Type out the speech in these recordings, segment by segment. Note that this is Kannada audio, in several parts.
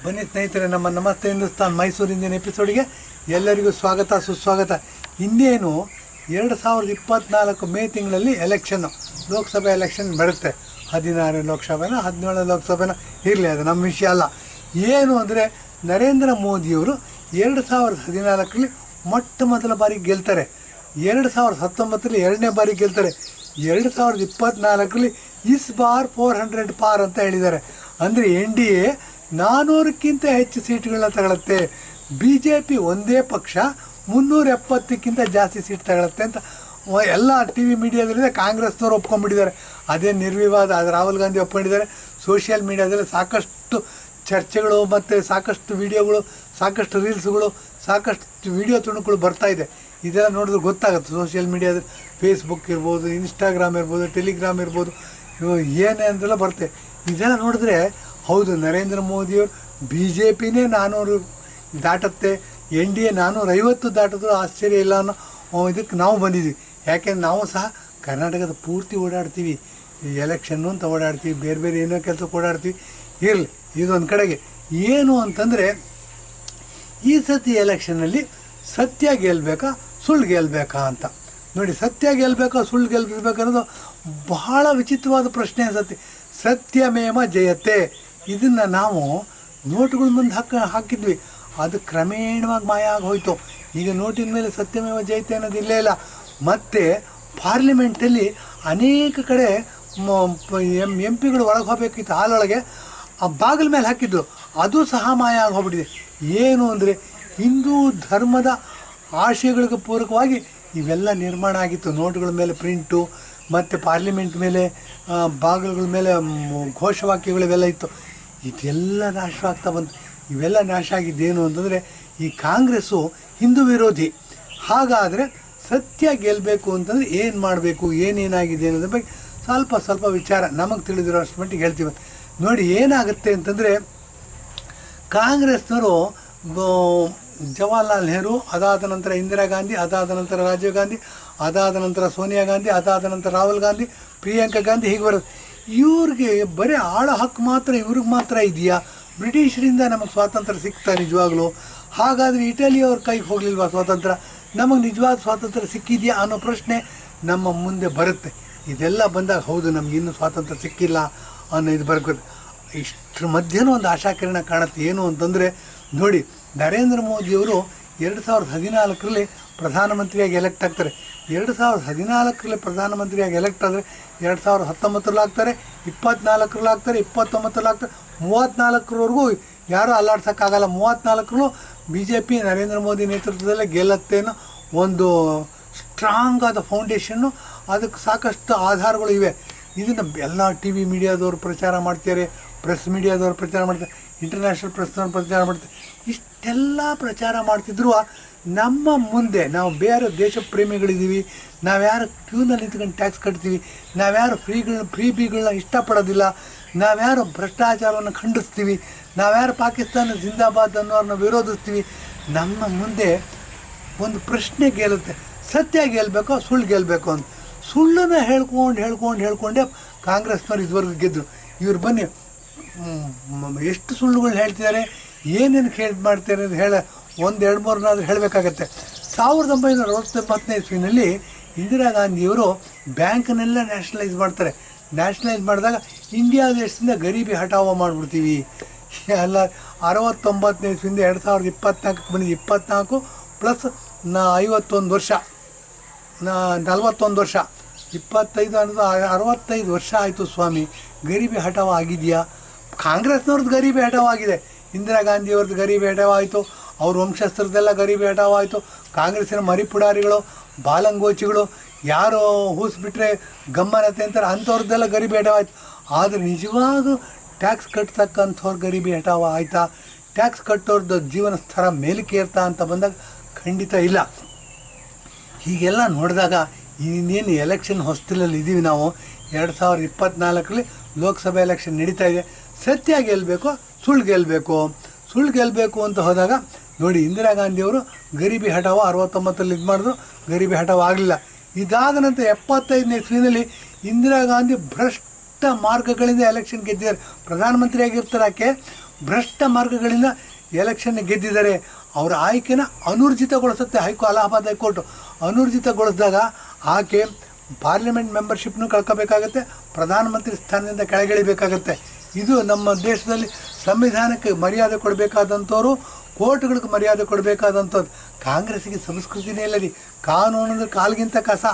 ಬನ್ನಿ ಸ್ನೇಹಿತರೆ, ನಮ್ಮ ನಮಸ್ತೆ ಹಿಂದೂಸ್ತಾನ್ ಮೈಸೂರು ಇಂದಿನ ಎಪಿಸೋಡಿಗೆ ಎಲ್ಲರಿಗೂ ಸ್ವಾಗತ ಸುಸ್ವಾಗತ. ಇನ್ನೇನು 2024 ಮೇ ತಿಂಗಳಲ್ಲಿ ಎಲೆಕ್ಷನ್ನು, ಲೋಕಸಭೆ ಎಲೆಕ್ಷನ್ ಬರುತ್ತೆ. 16 ಲೋಕಸಭೆನ 17 ಲೋಕಸಭೆನ ಇರಲಿ, ಅದು ನಮ್ಮ ವಿಷಯ ಅಲ್ಲ. ಏನು ಅಂದರೆ, ನರೇಂದ್ರ ಮೋದಿಯವರು 2014ರಲ್ಲಿ ಮೊಟ್ಟ ಮೊದಲ ಬಾರಿ ಗೆಲ್ತಾರೆ, 2019ರಲ್ಲಿ ಎರಡನೇ ಬಾರಿ ಗೆಲ್ತಾರೆ, 2024ರಲ್ಲಿ ಇಸ್ ಬಾರ್ 400 ಪಾರ್ ಅಂತ ಹೇಳಿದ್ದಾರೆ. ಅಂದರೆ NDA 400ಕ್ಕಿಂತ ಹೆಚ್ಚು ಸೀಟ್ಗಳನ್ನ ತಗೊಳುತ್ತೆ. BJP ಒಂದೇ ಪಕ್ಷ 370ಕ್ಕಿಂತ ಜಾಸ್ತಿ ಸೀಟ್ ತಗೊಳುತ್ತೆ ಅಂತ ಎಲ್ಲ TV ಮೀಡಿಯಾದಲ್ಲಿದೆ. ಕಾಂಗ್ರೆಸ್ನವರು ಒಪ್ಕೊಂಡ್ಬಿಟ್ಟಿದ್ದಾರೆ, ಅದೇ ನಿರ್ವಿವಾದ. ಅದು ರಾಹುಲ್ ಗಾಂಧಿ ಒಪ್ಕೊಂಡಿದ್ದಾರೆ. ಸೋಷಿಯಲ್ ಮೀಡಿಯಾದಲ್ಲಿ ಸಾಕಷ್ಟು ಚರ್ಚೆಗಳು ಮತ್ತು ಸಾಕಷ್ಟು ವಿಡಿಯೋಗಳು, ಸಾಕಷ್ಟು ರೀಲ್ಸ್ಗಳು, ಸಾಕಷ್ಟು ವಿಡಿಯೋ ತುಣುಕುಗಳು ಬರ್ತಾಯಿದೆ. ಇದೆಲ್ಲ ನೋಡಿದ್ರೆ ಗೊತ್ತಾಗುತ್ತೆ. ಸೋಷಿಯಲ್ ಮೀಡಿಯಾದಲ್ಲಿ ಫೇಸ್ಬುಕ್ ಇರ್ಬೋದು, ಇನ್ಸ್ಟಾಗ್ರಾಮ್ ಇರ್ಬೋದು, ಟೆಲಿಗ್ರಾಮ್ ಇರ್ಬೋದು, ಏನೇ ಅಂತೆಲ್ಲ ಬರುತ್ತೆ. ಇದೆಲ್ಲ ನೋಡಿದ್ರೆ ಹೌದು, ನರೇಂದ್ರ ಮೋದಿಯವರು BJPನೇ 400 ದಾಟುತ್ತೆ, NDA 450 ದಾಟಿದ್ರು ಆಶ್ಚರ್ಯ ಇಲ್ಲ ಅನ್ನೋ ಇದಕ್ಕೆ ನಾವು ಬಂದಿದ್ದೀವಿ. ಯಾಕೆಂದ್ರೆ ನಾವು ಸಹ ಕರ್ನಾಟಕದ ಪೂರ್ತಿ ಓಡಾಡ್ತೀವಿ, ಎಲೆಕ್ಷನ್ನು ಅಂತ ಓಡಾಡ್ತೀವಿ, ಬೇರೆ ಬೇರೆ ಏನೋ ಕೆಲಸಕ್ಕೆ ಓಡಾಡ್ತೀವಿ. ಇರಲಿ, ಇದೊಂದು ಕಡೆಗೆ. ಏನು ಅಂತಂದರೆ, ಈ ಸತಿ ಎಲೆಕ್ಷನ್ನಲ್ಲಿ ಸತ್ಯ ಗೆಲ್ಲಬೇಕಾ ಸುಳ್ಳು ಗೆಲ್ಲಬೇಕಾ ಅಂತ ನೋಡಿ. ಸತ್ಯ ಗೆಲ್ಲಬೇಕಾ ಸುಳ್ಳು ಗೆಲ್ಲಬೇಕನ್ನೋದು ಬಹಳ ವಿಚಿತ್ರವಾದ ಪ್ರಶ್ನೆ ಅನ್ಸುತ್ತೆ. ಸತ್ಯಮೇವ ಜಯತೆ, ಇದನ್ನು ನಾವು ನೋಟುಗಳ ಮುಂದೆ ಹಾಕಿದ್ವಿ, ಅದು ಕ್ರಮೇಣವಾಗಿ ಮಾಯ ಆಗಿ ಹೋಯಿತು. ಈಗ ನೋಟಿನ ಮೇಲೆ ಸತ್ಯಮೇವ ಜಯತೆ ಅನ್ನೋದು ಇಲ್ಲೇ ಇಲ್ಲ. ಮತ್ತು ಪಾರ್ಲಿಮೆಂಟಲ್ಲಿ ಅನೇಕ ಕಡೆ MP ಗಳು ಒಳಗೆ ಹೋಗಬೇಕಿತ್ತು, ಹಾಲೊಳಗೆ ಆ ಬಾಗಿಲ ಮೇಲೆ ಹಾಕಿದ್ದು, ಅದು ಸಹ ಮಾಯ ಆಗಿ ಹೋಗ್ಬಿಟ್ಟಿದೆ. ಏನು ಅಂದರೆ, ಹಿಂದೂ ಧರ್ಮದ ಆಶಯಗಳಿಗೆ ಪೂರಕವಾಗಿ ಇವೆಲ್ಲ ನಿರ್ಮಾಣ ಆಗಿತ್ತು. ನೋಟುಗಳ ಮೇಲೆ ಪ್ರಿಂಟು ಮತ್ತು ಪಾರ್ಲಿಮೆಂಟ್ ಮೇಲೆ ಬಾಗಿಲುಗಳ ಮೇಲೆ ಘೋಷವಾಕ್ಯಗಳು ಇವೆಲ್ಲ ಇತ್ತು. ಇದೆಲ್ಲ ನಾಶ ಆಗ್ತಾ ಬಂತು. ಇವೆಲ್ಲ ನಾಶ ಆಗಿದ್ದೇನು ಅಂತಂದರೆ, ಈ ಕಾಂಗ್ರೆಸ್ಸು ಹಿಂದೂ ವಿರೋಧಿ. ಹಾಗಾದರೆ ಸತ್ಯ ಗೆಲ್ಲಬೇಕು ಅಂತಂದರೆ ಏನು ಮಾಡಬೇಕು, ಏನೇನಾಗಿದೆ ಅನ್ನೋದ್ರ ಬಗ್ಗೆ ಸ್ವಲ್ಪ ವಿಚಾರ ನಮಗೆ ತಿಳಿದಿರೋ ಅಷ್ಟು ಮಟ್ಟಿಗೆ ಹೇಳ್ತೀವಿ ನೋಡಿ. ಏನಾಗುತ್ತೆ ಅಂತಂದರೆ, ಕಾಂಗ್ರೆಸ್ನವರು ಜವಾಹರ್ಲಾಲ್ ನೆಹರು, ಅದಾದ ನಂತರ ಇಂದಿರಾ ಗಾಂಧಿ, ಅದಾದ ನಂತರ ರಾಜೀವ್ ಗಾಂಧಿ, ಅದಾದ ನಂತರ ಸೋನಿಯಾ ಗಾಂಧಿ, ಅದಾದ ನಂತರ ರಾಹುಲ್ ಗಾಂಧಿ, ಪ್ರಿಯಾಂಕಾ ಗಾಂಧಿ, ಹೀಗೆ ಬರೋದು. ಇವ್ರಿಗೆ ಬರೀ ಆಳ ಹಕ್ಕು ಮಾತ್ರ ಇವ್ರಿಗೆ ಮಾತ್ರ ಇದೆಯಾ? ಬ್ರಿಟಿಷರಿಂದ ನಮಗೆ ಸ್ವಾತಂತ್ರ್ಯ ಸಿಗ್ತಾ ನಿಜವಾಗ್ಲೂ? ಹಾಗಾದರೆ ಇಟಲಿಯವ್ರ ಕೈಗೆ ಹೋಗಲಿಲ್ವಾ ಸ್ವಾತಂತ್ರ್ಯ? ನಮಗೆ ನಿಜವಾದ ಸ್ವಾತಂತ್ರ್ಯ ಸಿಕ್ಕಿದೆಯಾ ಅನ್ನೋ ಪ್ರಶ್ನೆ ನಮ್ಮ ಮುಂದೆ ಬರುತ್ತೆ. ಇದೆಲ್ಲ ಬಂದಾಗ ಹೌದು, ನಮಗಿನ್ನೂ ಸ್ವಾತಂತ್ರ್ಯ ಸಿಕ್ಕಿಲ್ಲ ಅನ್ನೋ ಇದು ಬರಬೇಕು. ಇಷ್ಟರ ಮಧ್ಯನೂ ಒಂದು ಆಶಾಕಿರಣ ಕಾಣುತ್ತೆ. ಏನು ಅಂತಂದರೆ ನೋಡಿ, ನರೇಂದ್ರ ಮೋದಿಯವರು 2014ರಲ್ಲಿ ಪ್ರಧಾನಮಂತ್ರಿಯಾಗಿ ಎಲೆಕ್ಟ್ ಆಗ್ತಾರೆ. 2014ರಲ್ಲಿ ಪ್ರಧಾನಮಂತ್ರಿಯಾಗಿ ಎಲೆಕ್ಟ್ ಆದರೆ 2019ರಲ್ಲಿ ಆಗ್ತಾರೆ, 24ರಲ್ಲಿ ಆಗ್ತಾರೆ, 29ರಲ್ಲಿ ಆಗ್ತಾರೆ, 34ರವರೆಗೂ ಯಾರೂ ಅಲ್ಲಾಡ್ಸೋಕ್ಕಾಗಲ್ಲ. 34ರಲ್ಲೂ BJP ನರೇಂದ್ರ ಮೋದಿ ನೇತೃತ್ವದಲ್ಲೇ ಗೆಲ್ಲುತ್ತೆ ಅನ್ನೋ ಒಂದು ಸ್ಟ್ರಾಂಗ್ ಆದ ಫೌಂಡೇಶನ್ನು, ಅದಕ್ಕೆ ಸಾಕಷ್ಟು ಆಧಾರಗಳು ಇವೆ. ಇದನ್ನು ಎಲ್ಲ TV ಮೀಡಿಯಾದವರು ಪ್ರಚಾರ ಮಾಡ್ತಾರೆ, ಪ್ರೆಸ್ ಮೀಡಿಯಾದವರು ಪ್ರಚಾರ ಮಾಡ್ತಾರೆ, ಇಂಟರ್ನ್ಯಾಷನಲ್ ಪ್ರೆಸ್ನವ್ರು ಪ್ರಚಾರ ಮಾಡ್ತಾರೆ. ಇಷ್ಟೆಲ್ಲ ಪ್ರಚಾರ ಮಾಡ್ತಿದ್ರು ನಮ್ಮ ಮುಂದೆ ನಾವು ಬೇರೆ ದೇಶ ಪ್ರೇಮಿಗಳಿದ್ದೀವಿ, ನಾವ್ಯಾರು ಕ್ಯೂನಲ್ಲಿ ನಿಂತ್ಕೊಂಡು ಟ್ಯಾಕ್ಸ್ ಕಟ್ತೀವಿ, ನಾವ್ಯಾರು ಫ್ರೀಬಿಗಳನ್ನ ಇಷ್ಟಪಡೋದಿಲ್ಲ, ನಾವ್ಯಾರು ಭ್ರಷ್ಟಾಚಾರವನ್ನು ಖಂಡಿಸ್ತೀವಿ, ನಾವ್ಯಾರು ಪಾಕಿಸ್ತಾನ ಜಿಂದಾಬಾದ್ ಅನ್ನೋರನ್ನ ವಿರೋಧಿಸ್ತೀವಿ. ನಮ್ಮ ಮುಂದೆ ಒಂದು ಪ್ರಶ್ನೆ ಗೆಲ್ಲುತ್ತೆ, ಸತ್ಯ ಗೆಲ್ಲಬೇಕೋ ಸುಳ್ಳು ಗೆಲ್ಲಬೇಕು ಅಂತ. ಸುಳ್ಳನ್ನು ಹೇಳ್ಕೊಂಡೇ ಕಾಂಗ್ರೆಸ್ನವ್ರು ಇದುವರೆಗೂ ಗೆದ್ದರು. ಇವ್ರು ಬನ್ನಿ ಎಷ್ಟು ಸುಳ್ಳುಗಳು ಹೇಳ್ತಿದ್ದಾರೆ, ಏನೇನು ಮಾಡ್ತಾರೆ ಅಂತ 1-2-3 ಹೇಳಬೇಕಾಗತ್ತೆ. 1969ನೇ ಇಸ್ವಿನಲ್ಲಿ ಇಂದಿರಾ ಗಾಂಧಿಯವರು ಬ್ಯಾಂಕನ್ನೆಲ್ಲ ನ್ಯಾಷನಲೈಸ್ ಮಾಡ್ತಾರೆ. ನ್ಯಾಷನಲೈಸ್ ಮಾಡಿದಾಗ ಇಂಡಿಯಾ ದೇಶದಿಂದ ಗರೀಬಿ ಹಠಾವ ಮಾಡಿಬಿಡ್ತೀವಿ ಎಲ್ಲ. 69ನೇ ಇಸ್ವಿಯಿಂದ 2024ಕ್ಕೆ ಬಂದಿದ್ದು 24 ಪ್ಲಸ್ 51 ವರ್ಷ, 41 ವರ್ಷ, 25 ಅನ್ನೋದು 65 ವರ್ಷ ಆಯಿತು ಸ್ವಾಮಿ. ಗರೀಬಿ ಹಠಾವ ಆಗಿದೆಯಾ? ಕಾಂಗ್ರೆಸ್ನವ್ರದ್ದು ಗರೀಬಿ ಹಠಾವ ಆಗಿದೆ, ಇಂದಿರಾ ಗಾಂಧಿಯವ್ರದ್ದು ಗರೀಬಿ ಹಠಾವ ಆಯಿತು, ಅವ್ರ ವಂಶಸ್ಥರದ್ದೆಲ್ಲ ಗರೀಬಿ ಹಠಾವ ಆಯಿತು. ಕಾಂಗ್ರೆಸ್ಸಿನ ಮರಿಪುಡಾರಿಗಳು, ಬಾಲಂಗೋಚಿಗಳು, ಯಾರು ಹೂಸ್ಬಿಟ್ರೆ ಗಮ್ಮನತೆ ಅಂತಾರೆ ಅಂಥವ್ರದ್ದೆಲ್ಲ ಗರೀಬಿ ಹಠಾವ ಆಯಿತು. ಆದರೆ ನಿಜವಾಗೂ ಟ್ಯಾಕ್ಸ್ ಕಟ್ತಕ್ಕಂಥವ್ರ ಗರೀಬಿ ಹಠಾವ ಆಯಿತಾ? ಟ್ಯಾಕ್ಸ್ ಕಟ್ಟೋರ್ದು ಜೀವನ ಸ್ಥರ ಮೇಲಕ್ಕೆ ಏರ್ತಾ ಅಂತ ಬಂದಾಗ ಖಂಡಿತ ಇಲ್ಲ. ಹೀಗೆಲ್ಲ ನೋಡಿದಾಗ ಇನ್ನೇನು ಎಲೆಕ್ಷನ್ ಹೊಸ್ತಿಲಲ್ಲಿ ಇದ್ದೀವಿ ನಾವು. 2024ರಲ್ಲಿ ಲೋಕಸಭೆ ಎಲೆಕ್ಷನ್ ನಡೀತಾ ಇದೆ. ಸತ್ಯ ಗೆಲ್ಲಬೇಕು ಸುಳ್ಳು ಗೆಲ್ಲಬೇಕು ಅಂತ ಹೋದಾಗ ನೋಡಿ, ಇಂದಿರಾ ಗಾಂಧಿಯವರು ಗರೀಬಿ ಹಠಾವ 69ರಲ್ಲಿ ಇದು ಮಾಡಿದ್ರು, ಗರೀಬಿ ಹಠಾವ ಆಗಲಿಲ್ಲ. ಇದಾದ ನಂತರ 75ನೇ ಇಸ್ವಿನಲ್ಲಿ ಇಂದಿರಾ ಗಾಂಧಿ ಭ್ರಷ್ಟ ಮಾರ್ಗಗಳಿಂದ ಎಲೆಕ್ಷನ್ ಗೆದ್ದಿದ್ದಾರೆ. ಪ್ರಧಾನಮಂತ್ರಿಯಾಗಿರ್ತಾರೆ, ಆಕೆ ಭ್ರಷ್ಟ ಮಾರ್ಗಗಳಿಂದ ಎಲೆಕ್ಷನ್ ಗೆದ್ದಿದ್ದಾರೆ. ಅವರ ಆಯ್ಕೆನ ಅನೂರ್ಜಿತಗೊಳಿಸುತ್ತೆ ಅಲಹಾಬಾದ್ ಹೈಕೋರ್ಟು. ಅನೂರ್ಜಿತಗೊಳಿಸಿದಾಗ ಆಕೆ ಪಾರ್ಲಿಮೆಂಟ್ ಮೆಂಬರ್ಶಿಪ್ನೂ ಕಳ್ಕೋಬೇಕಾಗತ್ತೆ, ಪ್ರಧಾನಮಂತ್ರಿ ಸ್ಥಾನದಿಂದ ಕೆಳಗಿಳಿಬೇಕಾಗತ್ತೆ. ಇದು ನಮ್ಮ ದೇಶದಲ್ಲಿ ಸಂವಿಧಾನಕ್ಕೆ ಮರ್ಯಾದೆ ಕೊಡಬೇಕಾದಂಥವ್ರು, ಕೋರ್ಟ್ಗಳಿಗೆ ಮರ್ಯಾದೆ ಕೊಡಬೇಕಾದಂಥದ್ದು. ಕಾಂಗ್ರೆಸ್ಸಿಗೆ ಸಂಸ್ಕೃತಿನೇ ಇಲ್ಲದಿ, ಕಾನೂನು ಅಂದರೆ ಕಾಲಿಗಿಂತ ಕಸ,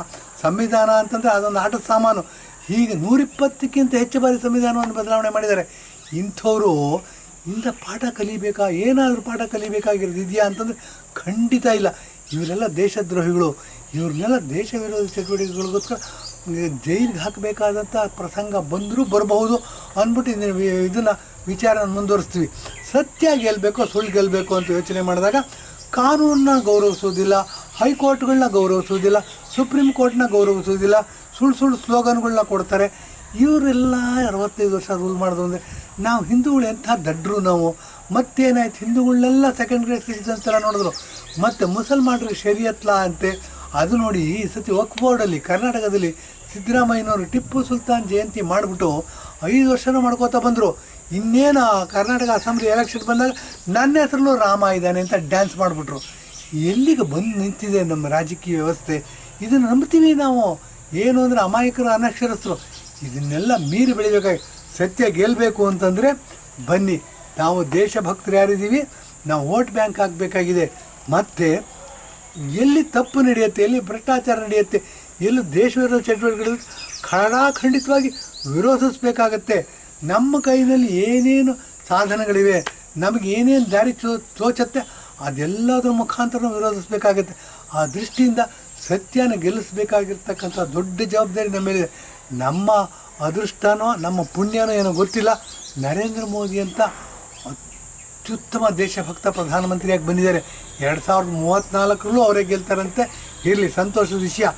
ಸಂವಿಧಾನ ಅಂತಂದರೆ ಅದೊಂದು ಆಟದ ಸಾಮಾನು. ಹೀಗೆ 120ಕ್ಕಿಂತ ಹೆಚ್ಚು ಬಾರಿ ಸಂವಿಧಾನವನ್ನು ಬದಲಾವಣೆ ಮಾಡಿದ್ದಾರೆ. ಇಂಥವರು ಇಂಥ ಪಾಠ ಕಲಿಬೇಕಾ, ಏನಾದರೂ ಪಾಠ ಕಲಿಬೇಕಾಗಿರೋದು ಇದೆಯಾ ಅಂತಂದರೆ ಖಂಡಿತ ಇಲ್ಲ. ಇವರೆಲ್ಲ ದೇಶದ್ರೋಹಿಗಳು. ಇವ್ರನ್ನೆಲ್ಲ ದೇಶ ವಿರೋಧಿ ಚಟುವಟಿಕೆಗಳಿಗೋಸ್ಕರ ಜೈಲಿಗೆ ಹಾಕಬೇಕಾದಂಥ ಪ್ರಸಂಗ ಬಂದರೂ ಬರಬಹುದು ಅಂದ್ಬಿಟ್ಟು ಇದನ್ನು ವಿಚಾರ ಮುಂದುವರಿಸ್ತೀವಿ. ಸತ್ಯ ಗೆಲ್ಲಬೇಕು ಸುಳ್ಳು ಗೆಲ್ಲಬೇಕು ಅಂತ ಯೋಚನೆ ಮಾಡಿದಾಗ ಕಾನೂನನ್ನ ಗೌರವಿಸೋದಿಲ್ಲ, ಹೈಕೋರ್ಟ್ಗಳನ್ನ ಗೌರವಿಸೋದಿಲ್ಲ, ಸುಪ್ರೀಂ ಕೋರ್ಟ್ನ ಗೌರವಿಸೋದಿಲ್ಲ, ಸುಳ್ಳು ಸ್ಲೋಗನ್ಗಳನ್ನ ಕೊಡ್ತಾರೆ. ಇವರೆಲ್ಲ 65 ವರ್ಷ ರೂಲ್ ಮಾಡೋದು ಅಂದರೆ ನಾವು ಹಿಂದೂಗಳು ಎಂಥ ದಡ್ರು ನಾವು. ಮತ್ತೇನಾಯ್ತು, ಹಿಂದೂಗಳನ್ನೆಲ್ಲ ಸೆಕೆಂಡ್ ಗ್ರೇಡ್ ಸಿಟಿಸನ್ಸ್ ಥರ ನೋಡಿದ್ರು. ಮತ್ತು ಮುಸಲ್ಮಾನರಿಗೆ ಶರಿಯತ್ಲಾ ಅಂತೆ, ಅದು ನೋಡಿ ಈ ಸತಿ ವಕ್ಫ್ ಬೋರ್ಡಲ್ಲಿ ಕರ್ನಾಟಕದಲ್ಲಿ ಸಿದ್ದರಾಮಯ್ಯನವರು ಟಿಪ್ಪು ಸುಲ್ತಾನ್ ಜಯಂತಿ ಮಾಡಿಬಿಟ್ಟು 5 ವರ್ಷನೂ ಮಾಡ್ಕೋತಾ ಬಂದರು. ಇನ್ನೇನು ಕರ್ನಾಟಕ ಅಸೆಂಬ್ಲಿ ಎಲೆಕ್ಷನ್ ಬಂದಾಗ ನನ್ನ ಹೆಸರಲ್ಲೂ ರಾಮ ಇದ್ದಾನೆ ಅಂತ ಡ್ಯಾನ್ಸ್ ಮಾಡಿಬಿಟ್ರು. ಎಲ್ಲಿಗೆ ಬಂದು ನಿಂತಿದೆ ನಮ್ಮ ರಾಜಕೀಯ ವ್ಯವಸ್ಥೆ? ಇದನ್ನು ನಂಬ್ತೀವಿ ನಾವು. ಏನು ಅಂದರೆ ಅಮಾಯಕರು, ಅನಕ್ಷರಸ್ಥರು. ಇದನ್ನೆಲ್ಲ ಮೀರಿ ಬೆಳಿಬೇಕಾಗಿ ಸತ್ಯ ಗೆಲ್ಲಬೇಕು ಅಂತಂದರೆ ಬನ್ನಿ, ನಾವು ದೇಶಭಕ್ತರು ಯಾರಿದ್ದೀವಿ, ನಾವು ವೋಟ್ ಬ್ಯಾಂಕ್ ಆಗಬೇಕಾಗಿದೆ. ಮತ್ತು ಎಲ್ಲಿ ತಪ್ಪು ನಡೆಯುತ್ತೆ, ಎಲ್ಲಿ ಭ್ರಷ್ಟಾಚಾರ ನಡೆಯುತ್ತೆ, ಎಲ್ಲಿ ದೇಶ ವಿರೋಧ ಚಟುವಟಿಕೆಗಳು ಖಂಡಿತವಾಗಿ ವಿರೋಧಿಸಬೇಕಾಗತ್ತೆ. ನಮ್ಮ ಕೈನಲ್ಲಿ ಏನೇನು ಸಾಧನಗಳಿವೆ, ನಮಗೆ ಏನೇನು ದಾರಿ ತೋಚತ್ತೆ ಅದೆಲ್ಲದರ ಮುಖಾಂತರ ವಿರೋಧಿಸಬೇಕಾಗತ್ತೆ. ಆ ದೃಷ್ಟಿಯಿಂದ ಸತ್ಯನ ಗೆಲ್ಲಿಸಬೇಕಾಗಿರ್ತಕ್ಕಂಥ ದೊಡ್ಡ ಜವಾಬ್ದಾರಿ ನಮ್ಮ ಮೇಲಿದೆ. ನಮ್ಮ ಅದೃಷ್ಟನೋ ನಮ್ಮ ಪುಣ್ಯನೋ ಏನೋ ಗೊತ್ತಿಲ್ಲ, ನರೇಂದ್ರ ಮೋದಿ ಅಂತ ಅತ್ಯುತ್ತಮ ದೇಶಭಕ್ತ ಪ್ರಧಾನಮಂತ್ರಿಯಾಗಿ ಬಂದಿದ್ದಾರೆ. 2034ರಲ್ಲೂ ಅವರೇ ಗೆಲ್ತಾರಂತೆ. ಇರಲಿ, ಸಂತೋಷದ ವಿಷಯ.